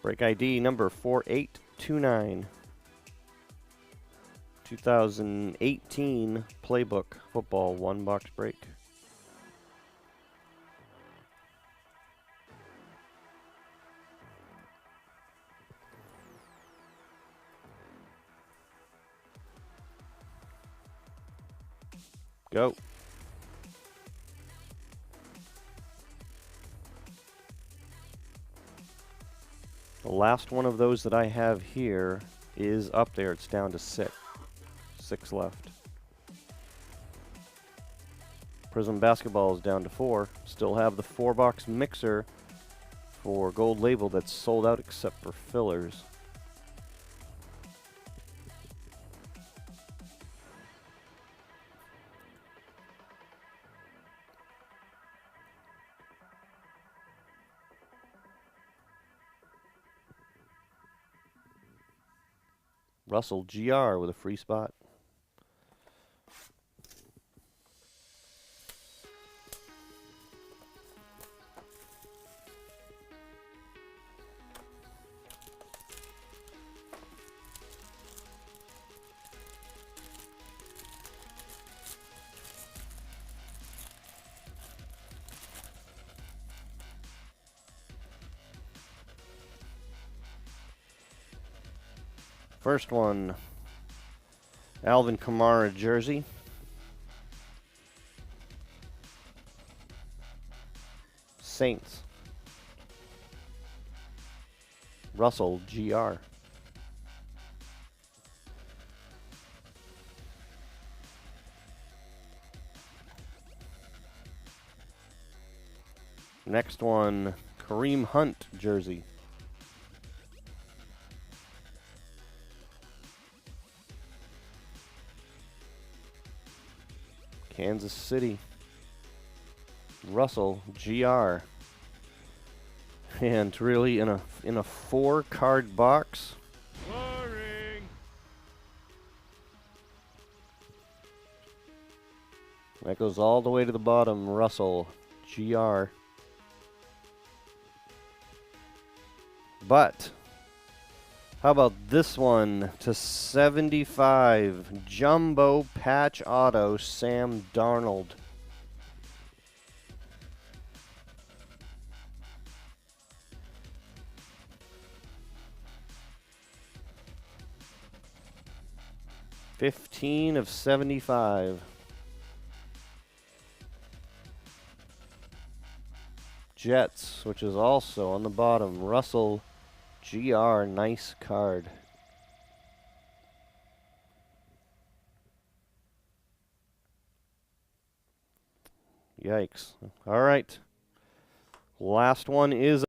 Break ID number 4829. 2018 Playbook Football 1-box break. Go. The last one of those that I have here is up there. It's down to 6. 6 left. Prism Basketball is down to 4. Still have the 4-box mixer for gold label that's sold out except for fillers. Russell GR with a free spot. First one, Alvin Kamara jersey. Saints. Russell GR. Next one, Kareem Hunt jersey. Kansas City. Russell GR. And really in a 4-card box. Boring. That goes all the way to the bottom. Russell GR. But how about this one to 75? Jumbo patch auto, Sam Darnold. $15 of 75. Jets, which is also on the bottom. Russell GR, nice card. Yikes. All right. Last one is